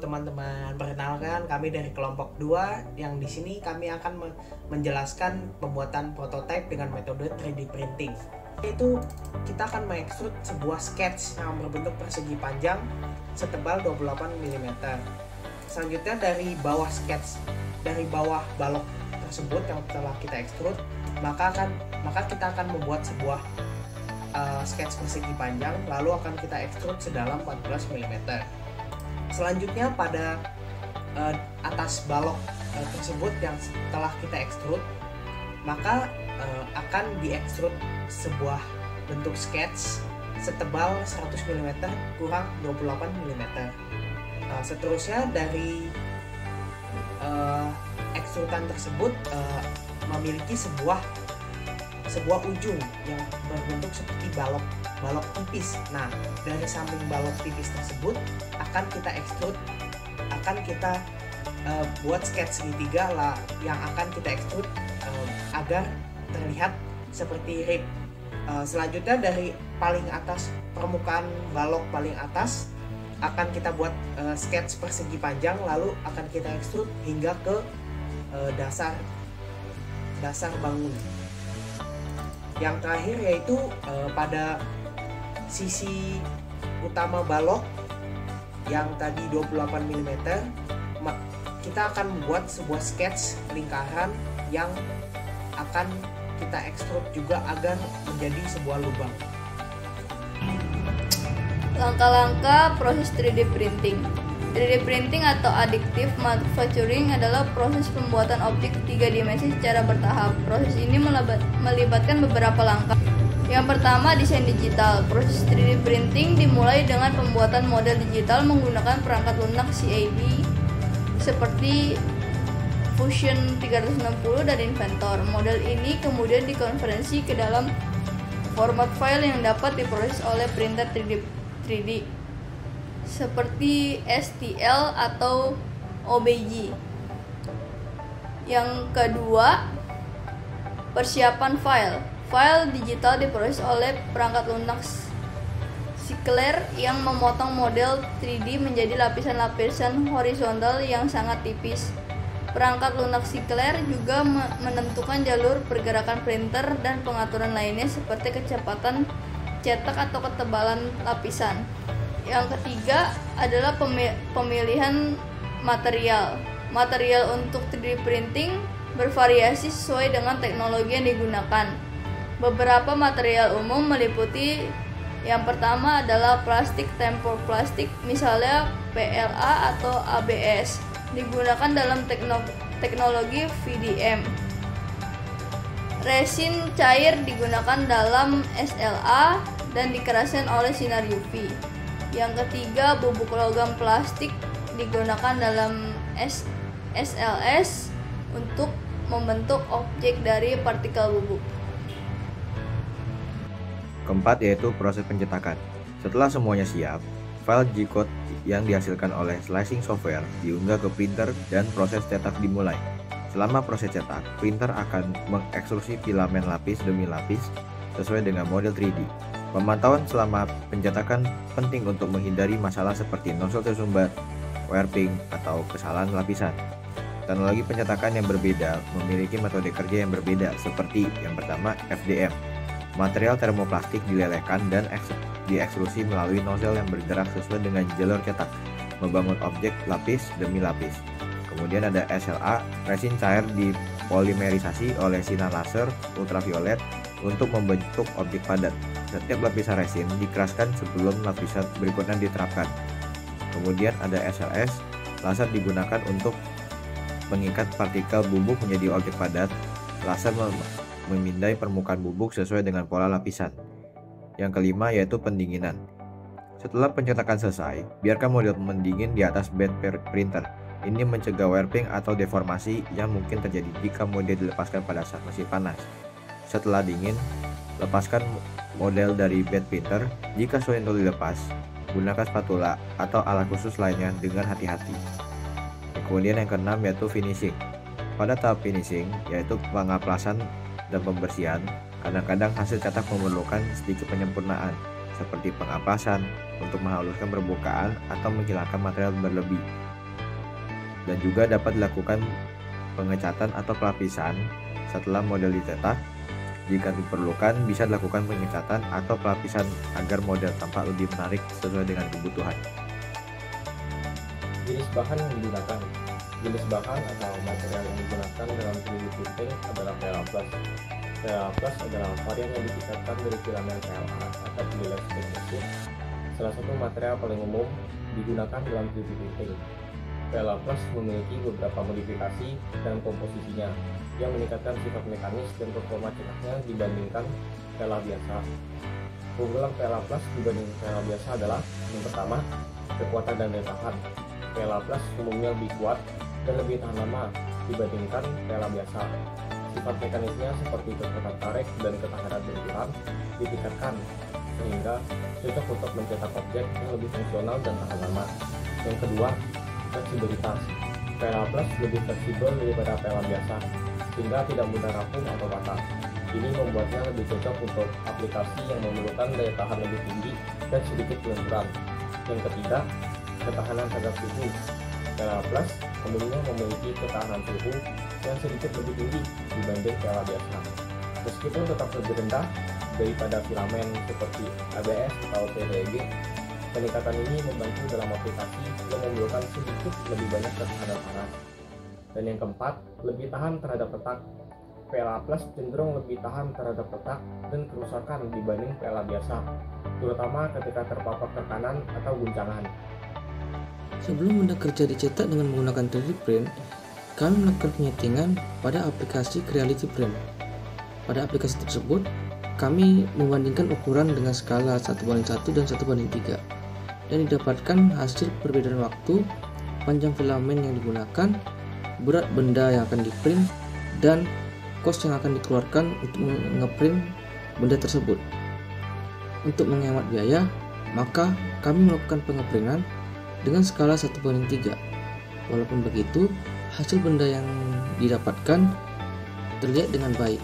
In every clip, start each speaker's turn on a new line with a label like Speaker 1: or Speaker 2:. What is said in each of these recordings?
Speaker 1: teman-teman, perkenalkan kami dari kelompok 2 yang di sini kami akan menjelaskan pembuatan prototipe dengan metode 3D printing. Itu kita akan mengekstrud sebuah sketch yang berbentuk persegi panjang setebal 28 mm. Selanjutnya dari bawah sketch, dari bawah balok tersebut yang telah kita ekstrud, maka kita akan membuat sebuah sketch persegi panjang, lalu akan kita ekstrud sedalam 14 mm. Selanjutnya pada atas balok tersebut yang telah kita ekstrud, maka akan diekstrud sebuah bentuk sketch setebal 100 mm kurang 28 mm. Seterusnya dari ekstrudan tersebut memiliki sebuah ujung yang berbentuk seperti balok tipis. Nah, dari samping balok tipis tersebut akan kita ekstrud, akan kita buat sketch segitiga lah yang akan kita ekstrud agar terlihat seperti rib. Selanjutnya dari paling atas, permukaan balok paling atas akan kita buat sketch persegi panjang, lalu akan kita ekstrud hingga ke dasar bangun. Yang terakhir yaitu pada sisi utama balok yang tadi 28 mm, kita akan membuat sebuah sketch lingkaran yang akan kita ekstrud juga agar menjadi sebuah lubang.
Speaker 2: Langkah-langkah proses 3D printing. 3D printing atau additive manufacturing adalah proses pembuatan objek 3 dimensi secara bertahap. Proses ini melibatkan beberapa langkah. Yang pertama, desain digital. Proses 3D printing dimulai dengan pembuatan model digital menggunakan perangkat lunak CAD seperti Fusion 360 dan Inventor. Model ini kemudian dikonversi ke dalam format file yang dapat diproses oleh printer 3D seperti STL atau OBJ. Yang kedua, persiapan file. File digital diproses oleh perangkat lunak Cycler yang memotong model 3D menjadi lapisan-lapisan horizontal yang sangat tipis. Perangkat lunak Cycler juga menentukan jalur pergerakan printer dan pengaturan lainnya seperti kecepatan cetak atau ketebalan lapisan. Yang ketiga adalah pemilihan material. Material untuk 3D printing bervariasi sesuai dengan teknologi yang digunakan. Beberapa material umum meliputi yang pertama adalah plastik tempur plastik, misalnya PLA atau ABS, digunakan dalam teknologi VDM. Resin cair digunakan dalam SLA dan dikeraskan oleh sinar UV. Yang ketiga, bubuk logam plastik digunakan dalam SLS untuk membentuk objek dari partikel bubuk.
Speaker 3: Keempat yaitu proses pencetakan. Setelah semuanya siap, file G-code yang dihasilkan oleh slicing software diunggah ke printer dan proses cetak dimulai. Selama proses cetak, printer akan mengekstrusi filamen lapis demi lapis sesuai dengan model 3D. Pemantauan selama pencetakan penting untuk menghindari masalah seperti nozzle tersumbat, warping, atau kesalahan lapisan. Teknologi pencetakan yang berbeda memiliki metode kerja yang berbeda, seperti yang pertama FDM. Material termoplastik dilelehkan dan diekstrusi melalui nozzle yang bergerak sesuai dengan jalur cetak, membangun objek lapis demi lapis. Kemudian ada SLA, resin cair dipolimerisasi oleh sinar laser ultraviolet untuk membentuk objek padat. Setiap lapisan resin dikeraskan sebelum lapisan berikutnya diterapkan. Kemudian ada SLS, laser digunakan untuk mengikat partikel bubuk menjadi objek padat. Laser memindai permukaan bubuk sesuai dengan pola lapisan. Yang kelima yaitu pendinginan. Setelah pencetakan selesai, biarkan model mendingin di atas bed printer. Ini mencegah warping atau deformasi yang mungkin terjadi jika model dilepaskan pada saat masih panas. Setelah dingin, lepaskan model dari bed printer. Jika sulit untuk dilepas, gunakan spatula atau alat khusus lainnya dengan hati-hati. Kemudian yang keenam yaitu finishing. Pada tahap finishing, yaitu pengaplasan dan pembersihan, kadang-kadang hasil cetak memerlukan sedikit penyempurnaan. seperti pengaplasan untuk menghaluskan permukaan atau menghilangkan material berlebih. Dan juga dapat dilakukan pengecatan atau pelapisan setelah model dicetak. Jika diperlukan, bisa dilakukan pengecatan atau pelapisan agar model tampak lebih menarik sesuai dengan kebutuhan.
Speaker 4: Jenis bahan yang digunakan. Jenis bahan atau material yang digunakan dalam 3D printing adalah PLA+. PLA+ adalah varian yang ditingkatkan dari filamen PLA atau polyester resin, salah satu material paling umum digunakan dalam 3D printing. PLA+ memiliki beberapa modifikasi dan komposisinya yang meningkatkan sifat mekanis dan performa cetaknya dibandingkan PLA biasa. Keunggulan PLA+ dibanding PLA biasa adalah yang pertama, kekuatan dan daya tahan. PLA+ umumnya lebih kuat dan lebih tahan lama dibandingkan PLA biasa. Sifat mekanisnya seperti kekuatan tarik dan ketahanan benturan ditingkatkan sehingga cocok untuk mencetak objek yang lebih fungsional dan tahan lama. Yang kedua, fleksibilitas. PLA+ lebih fleksibel daripada PLA biasa sehingga tidak mudah rapuh atau patah. Ini membuatnya lebih cocok untuk aplikasi yang memerlukan daya tahan lebih tinggi dan sedikit lenturan. Yang ketiga, ketahanan terhadap suhu. PLA+ umumnya memiliki ketahanan suhu yang sedikit lebih tinggi dibanding PLA biasa. Meskipun tetap lebih rendah daripada filamen seperti ABS atau PETG, peningkatan ini membantu dalam aplikasi yang memerlukan sedikit lebih banyak ketahanan panas. Dan yang keempat, lebih tahan terhadap retak. PLA+ cenderung lebih tahan terhadap retak dan kerusakan dibanding PLA biasa, terutama ketika terpapar tekanan atau guncangan.
Speaker 5: Sebelum benda kerja dicetak dengan menggunakan 3D print, kami melakukan penyetingan pada aplikasi Creality Print. Pada aplikasi tersebut, kami membandingkan ukuran dengan skala 1:1 dan 1:3 dan didapatkan hasil perbedaan waktu, panjang filamen yang digunakan, berat benda yang akan diprint, dan kos yang akan dikeluarkan untuk ngeprint benda tersebut. Untuk menghemat biaya, maka kami melakukan pengeprintan dengan skala 1:3. Walaupun begitu, hasil benda yang didapatkan terlihat dengan baik,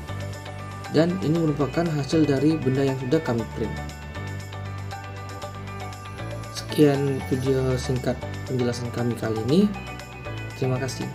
Speaker 5: dan ini merupakan hasil dari benda yang sudah kami print. Sekian video singkat penjelasan kami kali ini. Terima kasih.